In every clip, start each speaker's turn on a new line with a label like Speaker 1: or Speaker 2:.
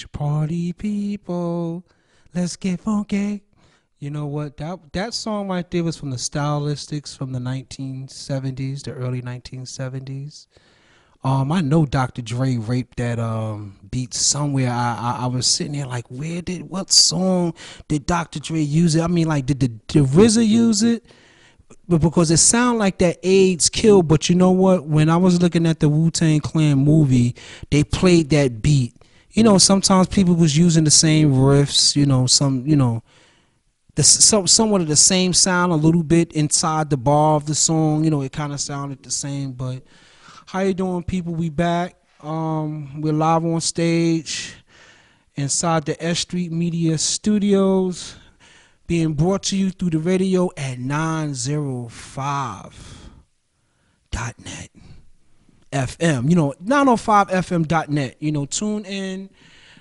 Speaker 1: Party people, let's get funky. You know what? That song right there was from the Stylistics from the 1970s, the early 1970s. I know Dr. Dre raped that beat somewhere. I was sitting there like, what song did Dr. Dre use it? I mean, like, did RZA use it? But because it sounded like that AIDS killed. But you know what? When I was looking at the Wu-Tang Clan movie, they played that beat. You know, sometimes people was using the same riffs. You know, somewhat of the same sound, a little bit inside the bar of the song. You know, it kind of sounded the same. But how you doing, people? We back. We're live on stage inside the S.STREET Media Studios, being brought to you through the radio at 905.net FM. You know, 905fm.net. You know, tune in.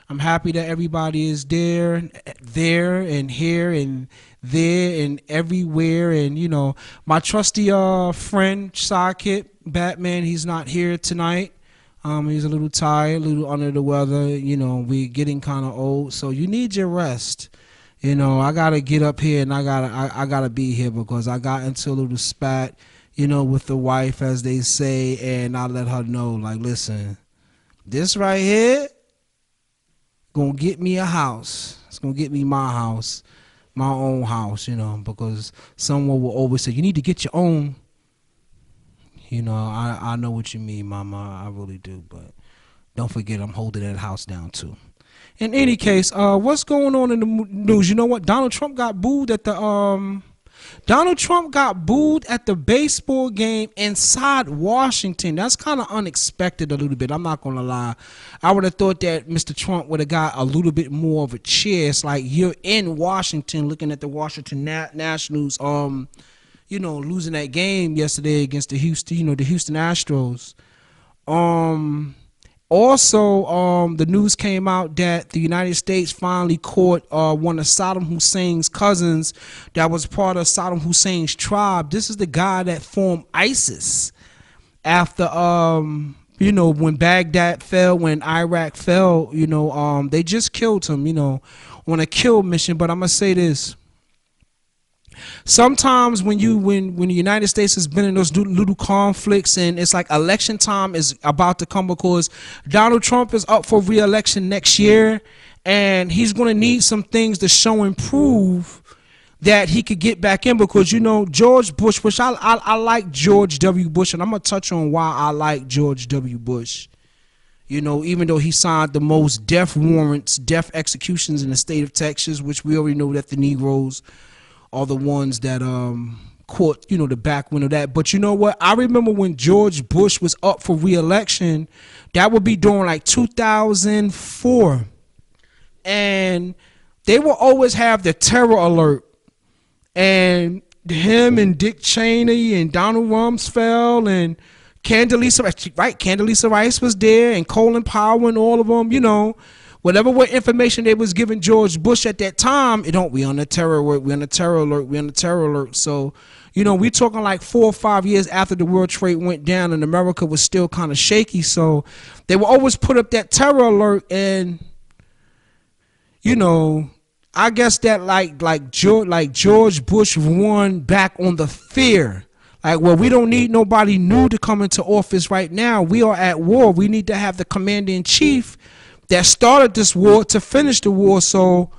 Speaker 1: I'm happy that everybody is there and here and there and everywhere. And, you know, my trusty friend, sidekick, Batman, he's not here tonight. He's a little tired, a little under the weather. You know, we're getting kind of old, so you need your rest. You know, I gotta get up here and I gotta be here because I got into a little spat, you know, with the wife, as they say, and I let her know, like, listen, this right here gonna get me a house. It's gonna get me my house, my own house, you know, because someone will always say, you need to get your own. You know, I know what you mean, Mama. I really do, but don't forget I'm holding that house down too. In any case, what's going on in the news? You know what? Donald Trump got booed at the baseball game inside Washington. That's kind of unexpected a little bit. I'm not gonna lie. I would have thought that Mr. Trump would have got a little bit more of a cheer. It's like you're in Washington looking at the Washington Nationals you know, losing that game yesterday against the Houston Astros. Also, the news came out that the United States finally caught one of Saddam Hussein's cousins that was part of Saddam Hussein's tribe. This is the guy that formed ISIS after, you know, when Baghdad fell, when Iraq fell, you know, they just killed him, you know, on a kill mission. But I'm going to say this. Sometimes when the United States has been in those little conflicts and it's like election time is about to come because Donald Trump is up for re-election next year and he's going to need some things to show and prove that he could get back in, because, you know, George Bush, which I like George W. Bush, and I'm going to touch on why I like George W. Bush. You know, even though he signed the most death warrants, death executions in the state of Texas, which we already know that the Negroes are the ones that caught, you know, the backwind of that. But you know what? I remember when George Bush was up for re-election, that would be during like 2004. And they will always have the terror alert. And him and Dick Cheney and Donald Rumsfeld and Condoleezza Rice was there, and Colin Powell and all of them, you know. Whatever what information they was giving George Bush at that time, we on the terror alert, we on the terror alert, we on the terror alert. So, you know, we talking like 4 or 5 years after the World Trade went down and America was still kind of shaky. So they will always put up that terror alert, and, you know, I guess that like George Bush won back on the fear. Like, well, we don't need nobody new to come into office right now. We are at war. We need to have the commander-in-chief that started this war to finish the war, so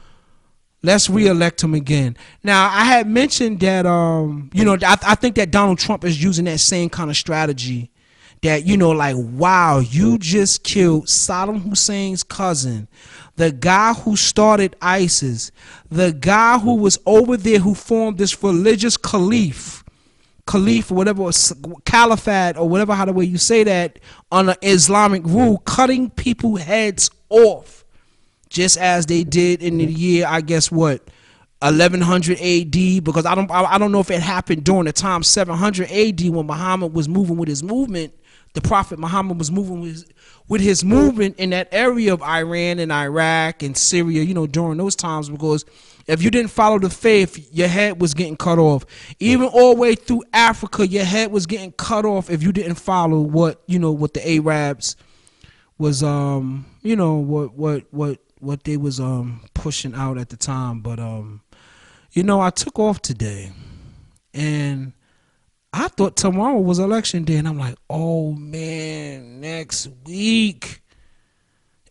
Speaker 1: let's re-elect him again. Now, I had mentioned that, you know, I think that Donald Trump is using that same kind of strategy that, you know, like, wow, you just killed Saddam Hussein's cousin, the guy who started ISIS, the guy who was over there who formed this religious caliph, or whatever, caliphate, or whatever, how the way you say that, under Islamic rule, cutting people's heads off, just as they did in the year, I guess, what, 1100 AD, because I don't know if it happened during the time 700 AD when Muhammad was moving with his movement. The Prophet Muhammad was moving with his movement in that area of Iran and Iraq and Syria, you know, during those times, because if you didn't follow the faith, your head was getting cut off. Even all the way through Africa, your head was getting cut off if you didn't follow what, you know, what the Arabs was, you know, what what they was pushing out at the time. But you know, I took off today, and I thought tomorrow was election day, and I'm like, oh man, next week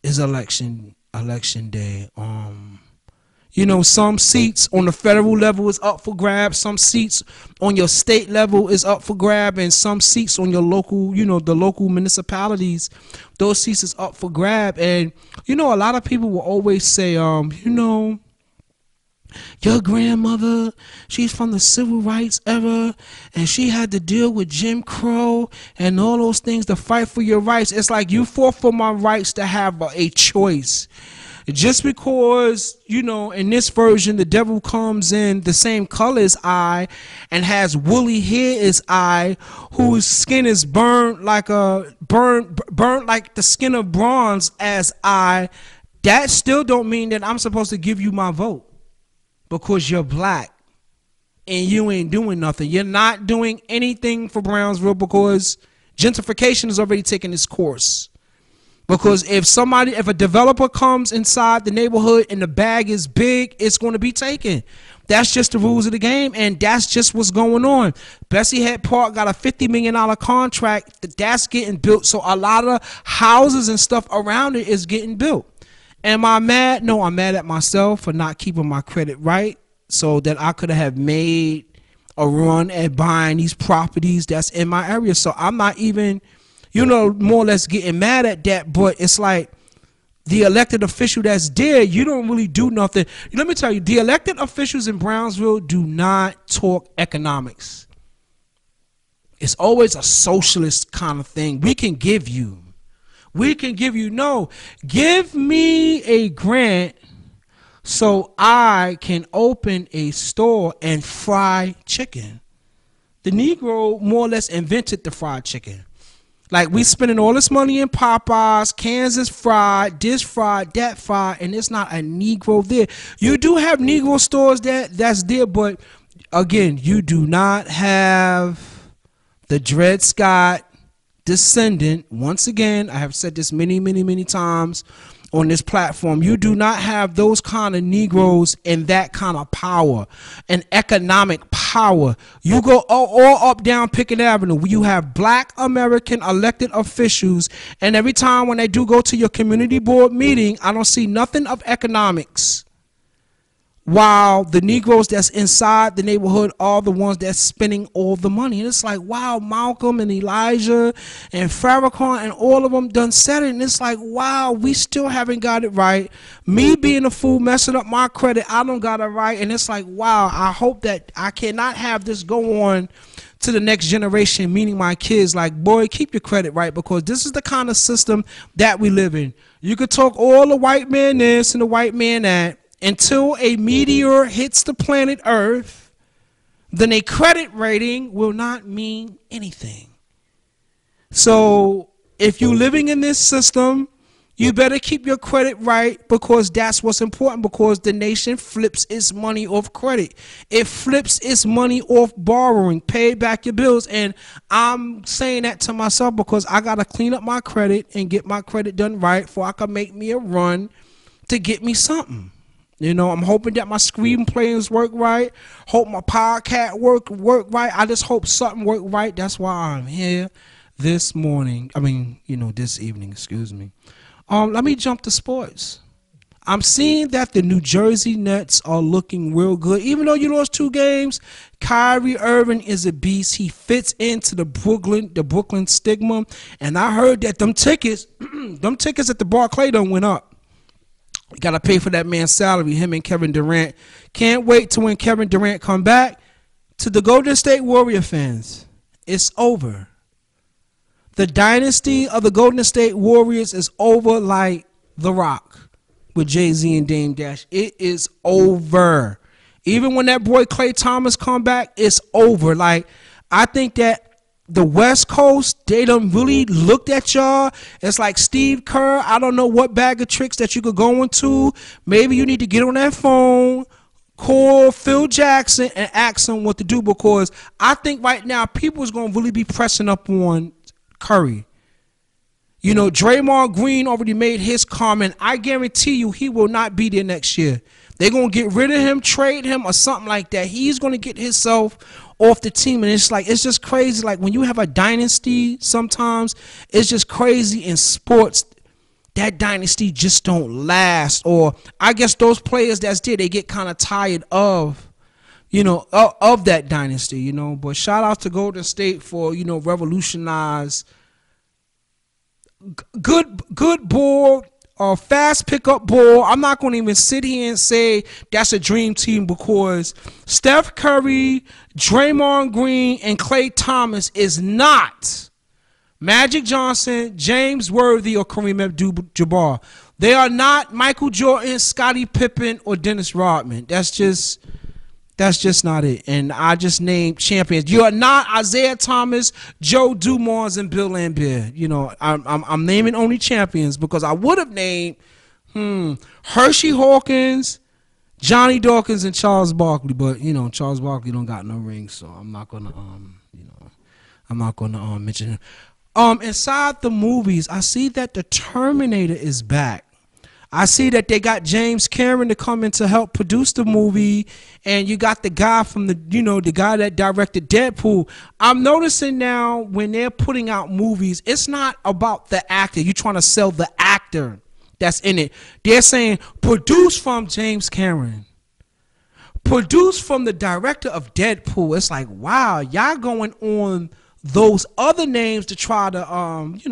Speaker 1: is election day. You know, some seats on the federal level is up for grabs. Some seats on your state level is up for grab, and some seats on your local, you know, the local municipalities, those seats is up for grab. And you know, a lot of people will always say, you know, your grandmother, she's from the civil rights era, and she had to deal with Jim Crow and all those things to fight for your rights. It's like, you fought for my rights to have a choice. Just because, you know, in this version, the devil comes in the same color as I and has woolly hair as I, whose skin is burnt like burnt like the skin of bronze as I, that still don't mean that I'm supposed to give you my vote because you're black and you ain't doing nothing. You're not doing anything for Brownsville because gentrification has already taken its course. Because if a developer comes inside the neighborhood and the bag is big, it's going to be taken. That's just the rules of the game, and that's just what's going on. Bessie Head Park got a $50 million contract that's getting built, so a lot of houses and stuff around it is getting built. Am I mad? No, I'm mad at myself for not keeping my credit right so that I could have made a run at buying these properties that's in my area. So I'm not even, you know, more or less getting mad at that, but it's like the elected official that's there, you don't really do nothing. Let me tell you, the elected officials in Brownsville do not talk economics. It's always a socialist kind of thing. We can give you, no, give me a grant so I can open a store and fry chicken. The Negro more or less invented the fried chicken. Like, we spending all this money in Popeyes, Kansas fried, this fried, that fried, and it's not a Negro there. You do have Negro stores that's there, but again, you do not have the Dred Scott descendant. Once again, I have said this many, many, many times on this platform. You do not have those kind of Negroes and that kind of power and economic power. You go all up down Pickett Avenue where you have black American elected officials, and every time when they do go to your community board meeting, I don't see nothing of economics, while the Negroes that's inside the neighborhood are the ones that's spending all the money. And it's like, wow, Malcolm and Elijah and Farrakhan and all of them done said it, and it's like, wow, we still haven't got it right. Me being a fool, messing up my credit, I don't got it right. And it's like, wow, I hope that I cannot have this go on to the next generation, meaning my kids. Like, boy, keep your credit right, because this is the kind of system that we live in. You could talk all the white man this and the white man that, until a meteor hits the planet Earth, then a credit rating will not mean anything. So if you're living in this system, you better keep your credit right, because that's what's important, because the nation flips its money off credit. It flips its money off borrowing. Pay back your bills. And I'm saying that to myself because I got to clean up my credit and get my credit done right before I can make me a run to get me something. You know, I'm hoping that my screenplays work right. Hope my podcast work right. I just hope something work right. That's why I'm here this morning. I mean, you know, this evening, excuse me. Let me jump to sports. I'm seeing that the New Jersey Nets are looking real good. Even though you lost 2 games, Kyrie Irving is a beast. He fits into the Brooklyn stigma. And I heard that them tickets at the Barclay done went up. You got to pay for that man's salary, him and Kevin Durant. Can't wait to when Kevin Durant come back. To the Golden State Warrior fans, it's over. The dynasty of the Golden State Warriors is over like The Rock with Jay-Z and Dame Dash. It is over. Even when that boy Klay Thomas come back, it's over. Like, I think that the West Coast, they done really looked at y'all. It's like Steve Kerr. I don't know what bag of tricks that you could go into. Maybe you need to get on that phone, call Phil Jackson, and ask him what to do, because I think right now people is going to really be pressing up on Curry. You know, Draymond Green already made his comment. I guarantee you he will not be there next year. They're going to get rid of him, trade him, or something like that. He's going to get himself off the team. And it's like, it's just crazy. Like when you have a dynasty, sometimes it's just crazy in sports. That dynasty just don't last. Or I guess those players that's there, they get kind of tired of, you know, of that dynasty, you know. But shout out to Golden State for, you know, revolutionize. Good ball. Fast pickup ball. I'm not going to even sit here and say that's a dream team because Steph Curry, Draymond Green, and Klay Thomas is not Magic Johnson, James Worthy, or Kareem Abdul-Jabbar. They are not Michael Jordan, Scottie Pippen, or Dennis Rodman. That's just not it. And I just named champions. You are not Isaiah Thomas, Joe Dumars, and Bill Laimbeer. You know, I'm naming only champions because I would have named Hershey Hawkins, Johnny Dawkins, and Charles Barkley. But you know, Charles Barkley don't got no ring, so I'm not gonna mention him. Inside the movies, I see that the Terminator is back. I see that they got James Cameron to come in to help produce the movie, and you got the guy from the guy that directed Deadpool. I'm noticing now when they're putting out movies, it's not about the actor. You're trying to sell the actor that's in it. They're saying produced from James Cameron, produced from the director of Deadpool. It's like, wow, y'all going on those other names to try to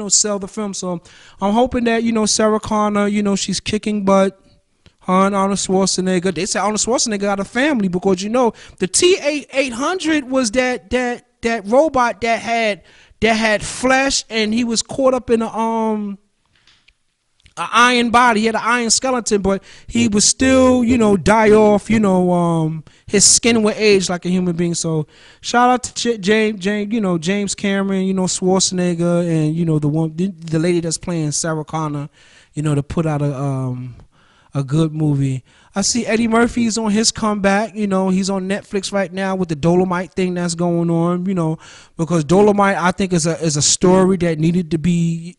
Speaker 1: sell the film. So I'm hoping that Sarah Connor, she's kicking butt. Her and Arnold Schwarzenegger. They say Arnold Schwarzenegger got a family because the T-800 was that robot that had flesh, and he was caught up in an iron body. He had an iron skeleton, but he was still, die off, his skin would age like a human being. So shout out to James Cameron, Schwarzenegger, and, the lady that's playing Sarah Connor, to put out a good movie. I see Eddie Murphy's on his comeback. He's on Netflix right now with the Dolomite thing that's going on, because Dolomite, I think, is a story that needed to be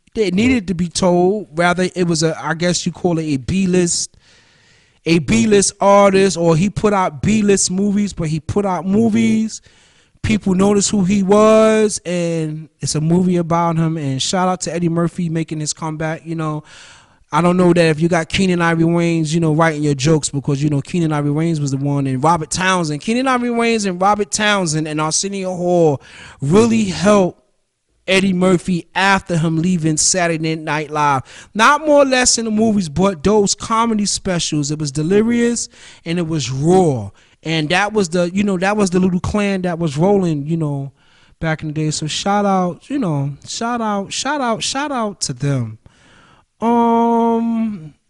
Speaker 1: told. Rather, it was I guess you call it a B-list artist, or he put out B-list movies, but he put out movies. People notice who he was, and it's a movie about him. And shout out to Eddie Murphy making his comeback. I don't know that if you got Keenan Ivory Wayans, writing your jokes, because Keenan Ivory Wayans was the one, and Robert Townsend. Keenan Ivory Wayans and Robert Townsend and Arsenio Hall really helped Eddie Murphy after him leaving Saturday Night Live. Not more or less in the movies, but those comedy specials. It was delirious and it was raw. And that was the little clan that was rolling, back in the day. So shout out to them.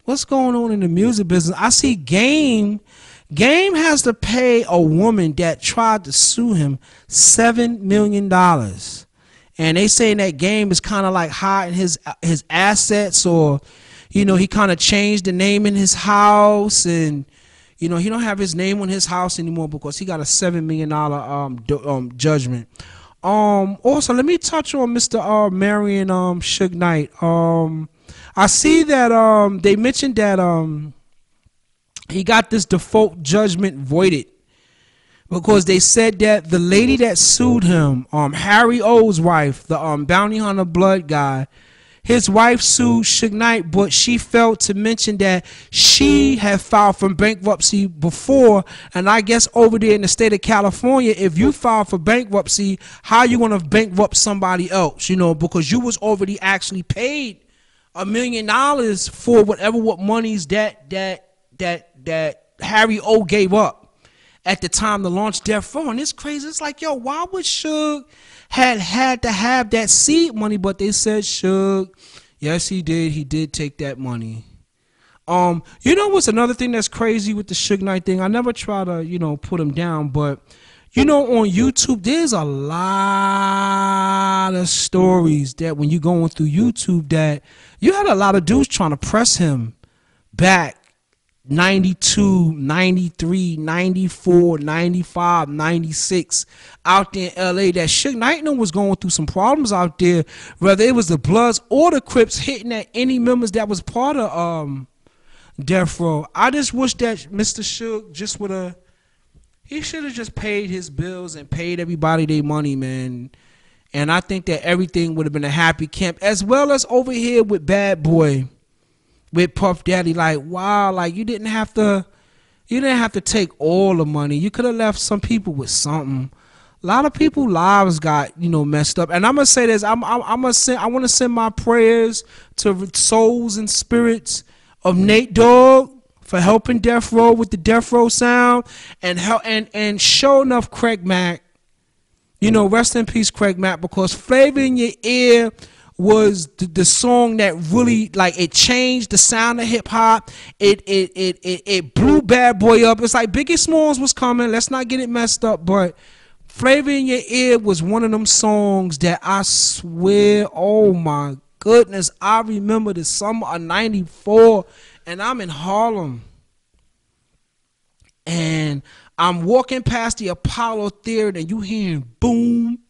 Speaker 1: What's going on in the music business? I see Game has to pay a woman that tried to sue him $7 million. And they saying that Game is kind of like hiding his assets, or he kind of changed the name in his house, and he don't have his name on his house anymore because he got a $7 million judgment. Also, let me touch on Mr. Marion Suge Knight. I see that they mentioned that he got this default judgment voided, because they said that the lady that sued him, Harry O's wife, the bounty hunter blood guy, his wife sued Suge Knight, but she failed to mention that she had filed for bankruptcy before. And I guess over there in the state of California, if you file for bankruptcy, how you gonna bankrupt somebody else? Because you was already actually paid $1 million for what monies that Harry O gave up at the time to launch Death Row. And it's crazy. It's like, yo, why would Suge had to have that seed money? But they said Suge, yes, he did. He did take that money. What's another thing that's crazy with the Suge Knight thing? I never try to, put him down, but on YouTube, there's a lot of stories that when you're going through YouTube that you had a lot of dudes trying to press him back 92, 93, 94, 95, 96 out there in LA. That Suge Knight was going through some problems out there, whether it was the Bloods or the Crips hitting at any members that was part of Death Row. I just wish that Mr. Suge just would have, he should have just paid his bills and paid everybody their money, man. And I think that everything would have been a happy camp, as well as over here with Bad Boy, with Puff Daddy. Like, wow, like you didn't have to take all the money. You could have left some people with something. A lot of people's lives got, you know, messed up. And I'm gonna say this, I want to send my prayers to souls and spirits of Nate Dogg for helping Death Row with the Death Row sound, and sure enough, Craig Mack. You know, rest in peace, Craig Mack, because Flavor in Your Ear was the song that really, like, it changed the sound of hip hop. It blew Bad Boy up. It's like Biggie Smalls was coming. Let's not get it messed up, but Flavor in Your Ear was one of them songs that I swear, oh my goodness, I remember the summer of '94, and I'm in Harlem, and I'm walking past the Apollo Theater, and you hearing boom,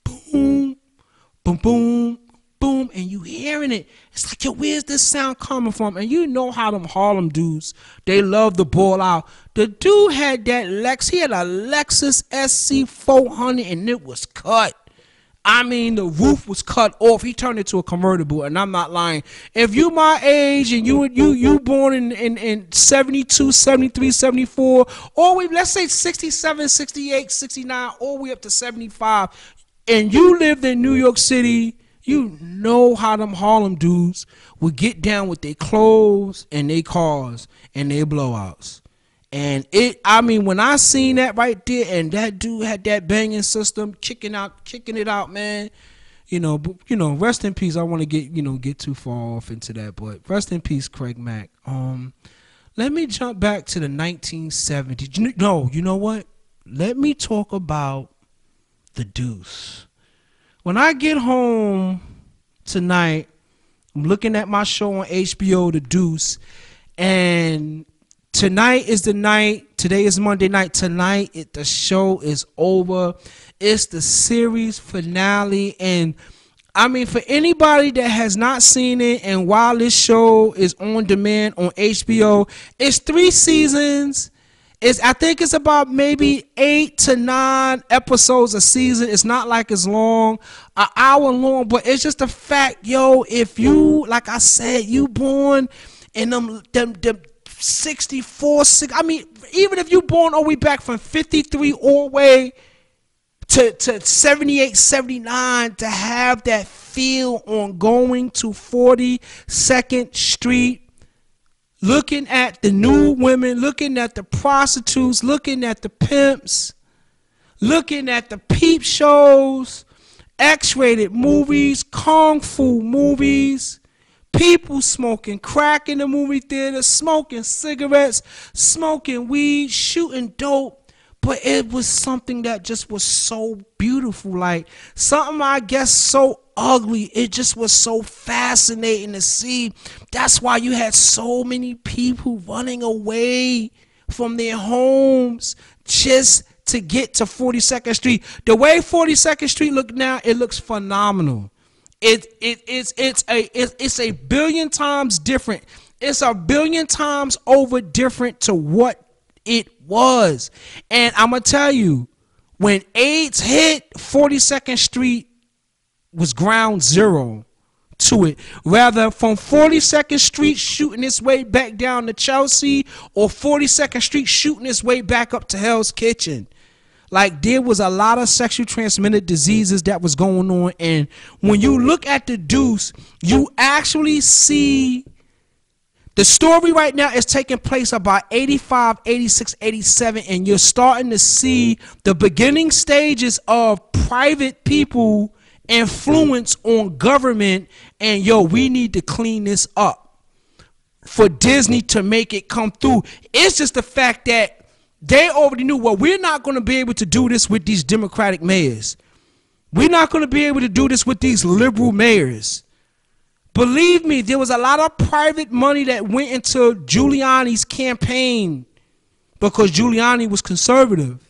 Speaker 1: boom, boom, boom, boom, and you hearing it. It's like, yo, where's this sound coming from? And you know how them Harlem dudes, they love to ball out. The dude had that he had a Lexus SC400, and it was cut. I mean, the roof was cut off. He turned it to a convertible, and I'm not lying. If you my age and you born in 72, 73, 74, or let's say 67, 68, 69, all the way up to 75, and you lived in New York City, you know how them Harlem dudes would get down with their clothes and their cars and their blowouts. And I mean, when I seen that right there, and that dude had that banging system, kicking it out, man. You know, rest in peace. I want to get too far off into that, but rest in peace, Craig Mack. Let me jump back to the 1970s. No, you know what? Let me talk about the Deuce. When I get home tonight, I'm looking at my show on HBO, The Deuce, and tonight is the night. Today is Monday night. Tonight, the show is over. It's the series finale. And I mean, for anybody that has not seen it, and while this show is on demand on HBO, it's 3 seasons. I think it's about maybe 8 to 9 episodes a season. It's not like it's long, an hour long, but it's just the fact, yo, if you, like I said, you born in them 64, I mean, even if you born all the way back from 53 all the way to 78, 79, to have that feel on going to 42nd Street, looking at the new women, looking at the prostitutes, looking at the pimps, looking at the peep shows, X-rated movies, kung fu movies, people smoking crack in the movie theater, smoking cigarettes, smoking weed, shooting dope. But it was something that just was so beautiful, like something, I guess, so ugly. It just was so fascinating to see. That's why you had so many people running away from their homes just to get to 42nd Street. The way 42nd Street look now, it looks phenomenal. It's a billion times different. It's a billion times over different to what it was. And I'm gonna tell you, when AIDS hit, 42nd Street was ground zero to it. Rather from 42nd Street shooting its way back down to Chelsea, or 42nd Street shooting its way back up to Hell's Kitchen. Like, there was a lot of sexually transmitted diseases that was going on. And when you look at the Deuce, you actually see the story right now is taking place about 85, 86, 87. And you're starting to see the beginning stages of private people influence on government. And yo, we need to clean this up for Disney to make it come through. It's just the fact that they already knew, well, we're not going to be able to do this with these Democratic mayors. We're not going to be able to do this with these liberal mayors. Believe me, there was a lot of private money that went into Giuliani's campaign because Giuliani was conservative.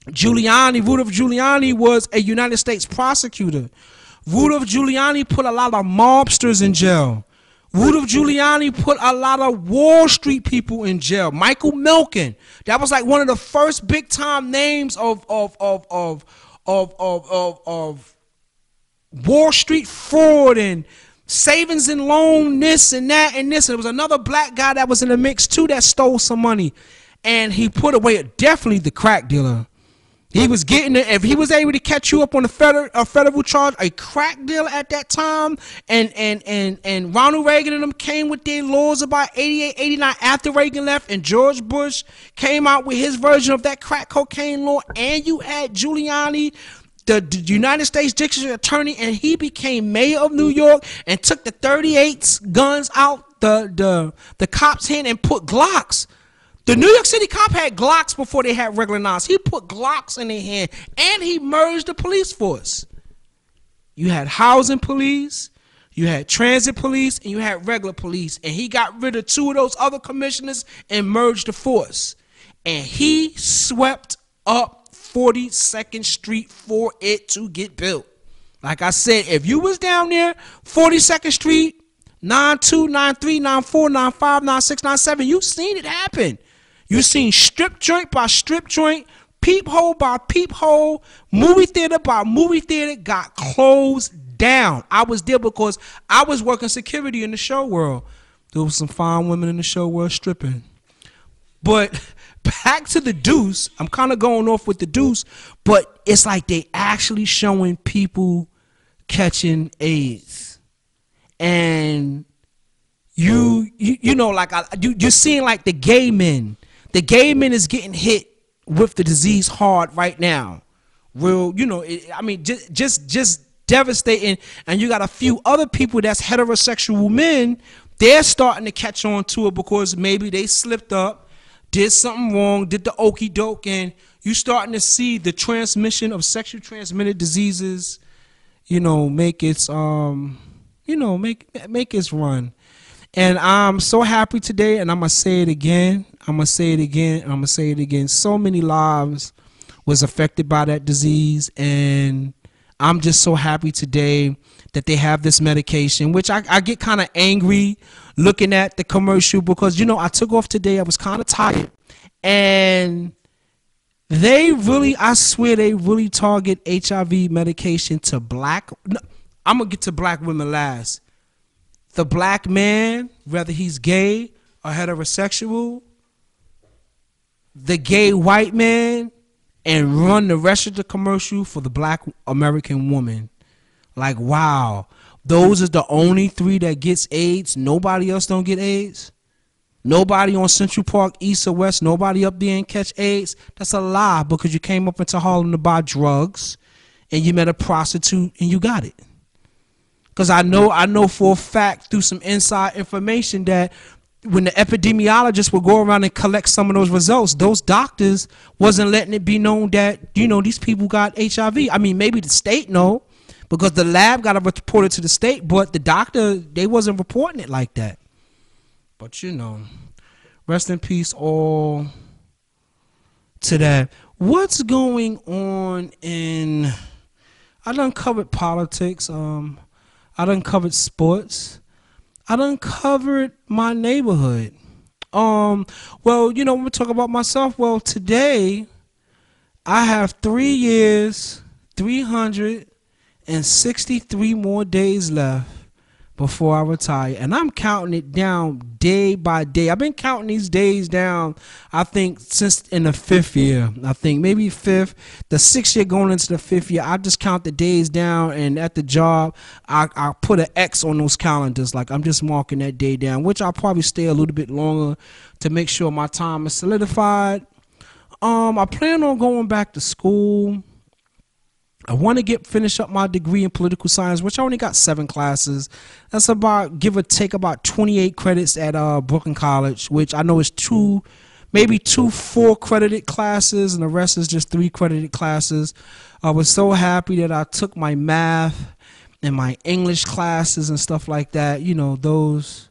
Speaker 1: Rudolph Giuliani was a United States prosecutor. Rudolph Giuliani put a lot of mobsters in jail. Rudolph Giuliani put a lot of Wall Street people in jail. Michael Milken, that was like one of the first big time names of Wall Street fraud and savings and loan, this and that and this. And there was another black guy that was in the mix too that stole some money, and he put away definitely the crack dealer. He was getting it. If he was able to catch you up on a federal charge, a crack dealer at that time, and Ronald Reagan and them came with their laws about 88, 89 after Reagan left, and George Bush came out with his version of that crack cocaine law, and you had Giuliani, the United States District Attorney, and he became mayor of New York and took the 38 guns out the cops' hand and put Glocks. The New York City cop had Glocks before they had regular knives. He put Glocks in their hand, and he merged the police force. You had housing police, you had transit police, and you had regular police. And he got rid of 2 of those other commissioners and merged the force. And he swept up 42nd Street for it to get built. Like I said, if you was down there, 42nd Street, 92, 93, 94, 95, 96, 97, you seen it happen. You seen strip joint by strip joint, peephole by peephole, movie theater by movie theater got closed down. I was there because I was working security in the show world. There was some fine women in the show world stripping. But back to the Deuce, I'm kind of going off with the Deuce, but it's like they actually showing people catching AIDS. And you know, like you're seeing like the gay men. The gay men is getting hit with the disease hard right now. Real, you know, I mean, just devastating. And you got a few other people that's heterosexual men. They're starting to catch on to it because maybe they slipped up, did something wrong, did the okey doke, and you starting to see the transmission of sexually transmitted diseases, you know, make its make its run. And I'm so happy today, and I'm going to say it again. I'm going to say it again. I'm going to say it again. So many lives was affected by that disease, and I'm just so happy today that they have this medication, which I get kind of angry looking at the commercial because, you know, I took off today. I was kind of tired, and they really, I swear, they really target HIV medication to black. No, I'm going to get to black women last. The black man, whether he's gay or heterosexual, the gay white man, and run the rest of the commercial for the black American woman. Like, wow, those are the only 3 that gets AIDS. Nobody else don't get AIDS. Nobody on Central Park, East or West, nobody up there and catch AIDS. That's a lie because you came up into Harlem to buy drugs and you met a prostitute and you got it. Because I know for a fact through some inside information that when the epidemiologists would go around and collect some of those results, those doctors wasn't letting it be known that, you know, these people got HIV. I mean, maybe the state know because the lab got to report it to the state, but the doctor, they wasn't reporting it like that. But, you know, rest in peace all to that. What's going on in, I done covered politics, I done covered sports. I done covered my neighborhood. Well, you know, when we talk about myself, well, today I have 3 years, 363 more days left before I retire. And I'm counting it down day by day. I've been counting these days down, I think, since in the 5th year. I think maybe 5th, the 6th year going into the 5th year. I just count the days down, and at the job, I put an X on those calendars. Like, I'm just marking that day down, which I'll probably stay a little bit longer to make sure my time is solidified. I plan on going back to school. I want to finish up my degree in political science, which I only got 7 classes. That's about, give or take, about 28 credits at Brooklyn College, which I know is maybe 2 4-credited classes, and the rest is just 3 credited classes. I was so happy that I took my math in my English classes and stuff like that. You know, those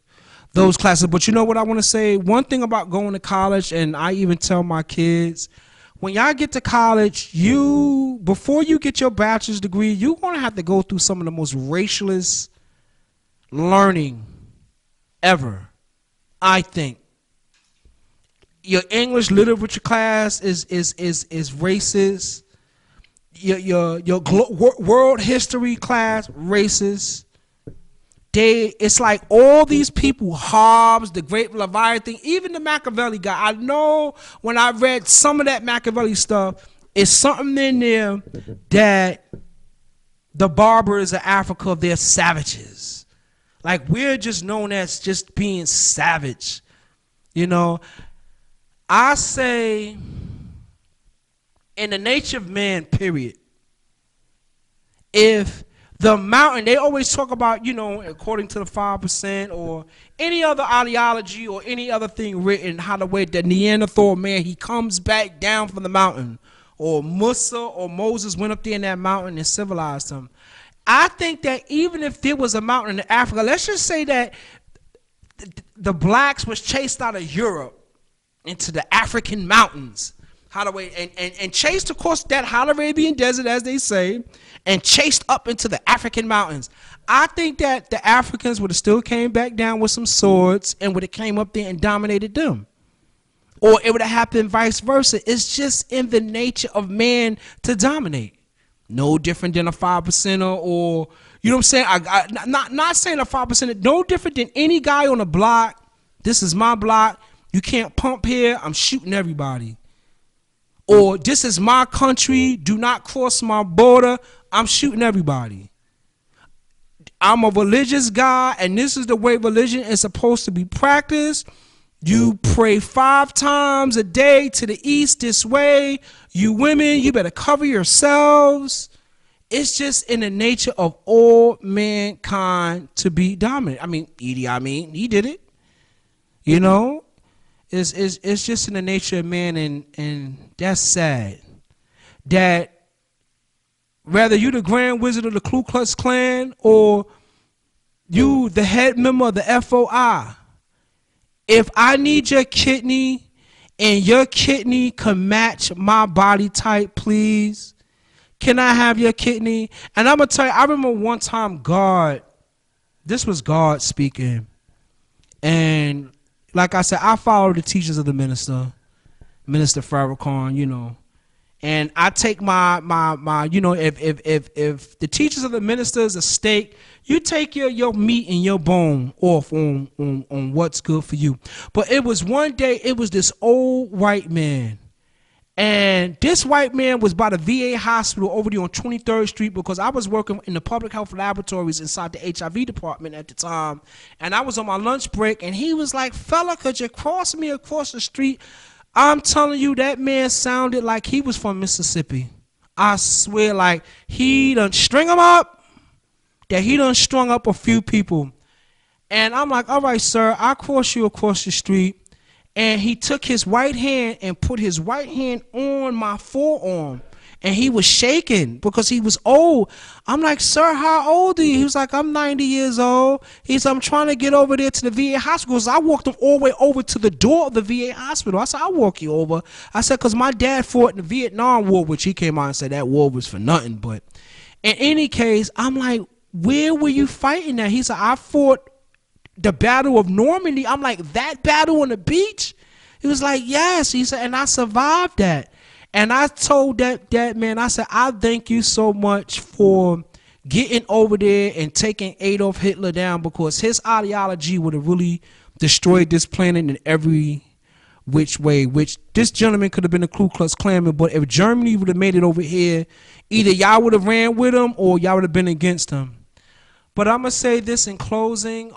Speaker 1: classes. But you know what I want to say? One thing about going to college, and I even tell my kids, when y'all get to college, before you get your bachelor's degree, you're going to have to go through some of the most racialist learning ever, I think. Your English literature class is racist. Your world history class racist. It's like all these people, Hobbes, the Great Leviathan, even the Machiavelli guy. I know when I read some of that Machiavelli stuff, it's something in there that the barbers of Africa, they're savages. Like, we're just known as just being savage. You know, I say, in the nature of man, period, if the mountain, they always talk about, you know, according to the 5% or any other ideology or any other thing written, how the way that Neanderthal man, he comes back down from the mountain, or Musa or Moses went up there in that mountain and civilized them. I think that even if there was a mountain in Africa, let's just say that the blacks was chased out of Europe into the African mountains, how the way, and chased across that hot Arabian desert, as they say, and chased up into the African mountains. I think that the Africans would have still came back down with some swords and would have came up there and dominated them. Or it would have happened vice versa. It's just in the nature of man to dominate. No different than a 5%er, or, you know what I'm saying? Not saying a 5%er, no different than any guy on the block. This is my block. You can't pump here. I'm shooting everybody. Or this is my country. Do not cross my border. I'm shooting everybody. I'm a religious guy, and this is the way religion is supposed to be practiced. You pray 5 times a day to the east this way. You women, you better cover yourselves. It's just in the nature of all mankind to be dominant. I mean, Idi Amin, he did it. You know, it's just in the nature of man, and that's sad. That whether you the Grand Wizard of the Ku Klux Klan or you the head member of the FOI, if I need your kidney and your kidney can match my body type, please, can I have your kidney? And I'm going to tell you, I remember one time this was God speaking. And like I said, I follow the teachings of the Minister Farrakhan, you know. And I take my you know, if the teachers of the minister is a steak, you take your meat and your bone off on what's good for you. But it was one day, it was this old white man. And this white man was by the VA hospital over there on 23rd Street, because I was working in the public health laboratories inside the HIV department at the time. And I was on my lunch break, and he was like, "Fella, could you cross me across the street?" I'm telling you, that man sounded like he was from Mississippi. I swear, like he done string him up, that he done strung up a few people. And I'm like, "All right, sir, I'll cross you across the street." And he took his right hand and put his right hand on my forearm. And he was shaking because he was old. I'm like, "Sir, how old are you?" He was like, "I'm 90 years old. He said, "I'm trying to get over there to the VA hospital." So I walked him all the way over to the door of the VA hospital. I said, "I'll walk you over." I said, "Because my dad fought in the Vietnam War," which he came out and said that war was for nothing. But in any case, I'm like, "Where were you fighting at?" He said, "I fought the Battle of Normandy." I'm like, "That battle on the beach?" He was like, "Yes." He said, "And I survived that." And I told that man, I said, "I thank you so much for getting over there and taking Adolf Hitler down, because his ideology would have really destroyed this planet in every which way, which this gentleman could have been a Ku Klux Klanman, but if Germany would have made it over here, either y'all would have ran with him or y'all would have been against him." But I'm going to say this in closing.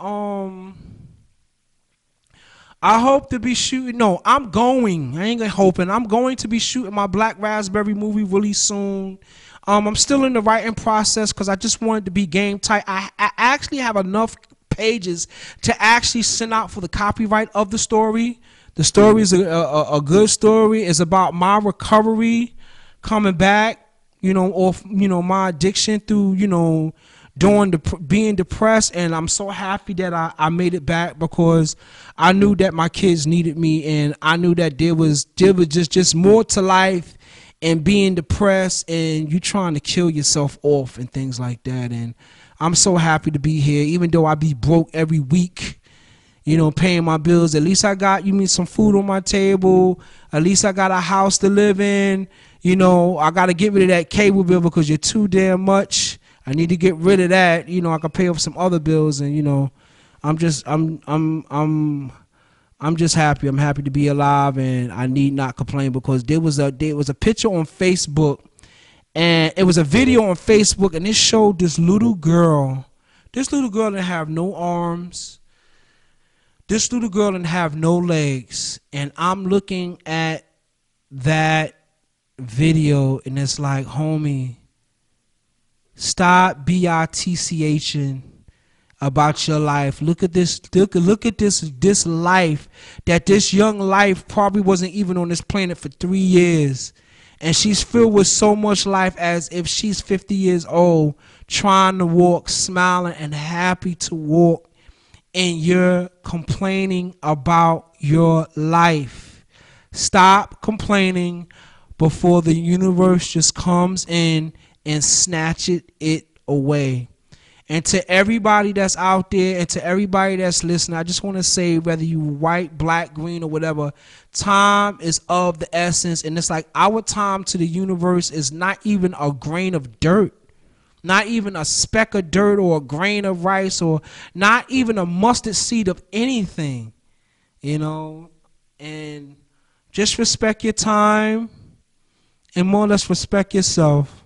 Speaker 1: I hope to be shooting. No, I'm going. I ain't gonna hoping. I'm going to be shooting my Black Raspberry movie really soon. I'm still in the writing process because I just wanted to be game tight. I actually have enough pages to actually send out for the copyright of the story. The story is a good story. It's about my recovery, coming back, you know, off, you know, my addiction through, you know, during being depressed, and I'm so happy that I made it back, because I knew that my kids needed me, and I knew that there was just more to life and being depressed and you trying to kill yourself off and things like that. And I'm so happy to be here, even though I be broke every week, you know, paying my bills. At least I got some food on my table. At least I got a house to live in. You know, I got to get rid of that cable bill because you're too damn much. I need to get rid of that. You know, I can pay off some other bills, and you know, I'm just happy. I'm happy to be alive, and I need not complain, because there was a picture on Facebook, and it was a video on Facebook, and it showed this little girl. This little girl didn't have no arms. This little girl didn't have no legs, and I'm looking at that video, and it's like, homie, stop bitching about your life. Look at this. Look at this life, that this young life probably wasn't even on this planet for 3 years, and she's filled with so much life, as if she's 50 years old, trying to walk, smiling and happy to walk, and you're complaining about your life. Stop complaining before the universe just comes in and snatches it away. And to everybody that's out there, and to everybody that's listening, I just want to say, whether you white, black, green, or whatever, time is of the essence. And it's like our time to the universe is not even a grain of dirt. Not even a speck of dirt or a grain of rice, or not even a mustard seed of anything, you know. And just respect your time, and more or less respect yourself.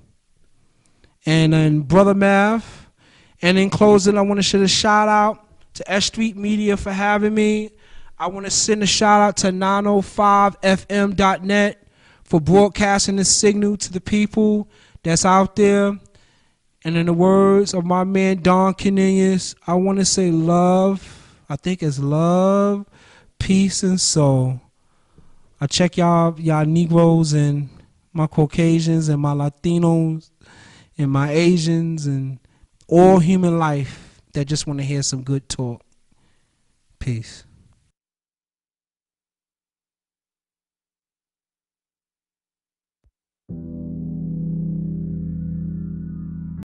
Speaker 1: And then Brother Mav, and in closing, I want to send a shout out to S.STREET Media for having me. I want to send a shout out to 905fm.net for broadcasting the signal to the people that's out there. And in the words of my man Don Caninius, I want to say love. I think it's love, peace, and soul. I check y'all Negroes and my Caucasians and my Latinos and my Asians and all human life that just want to hear some good talk. Peace.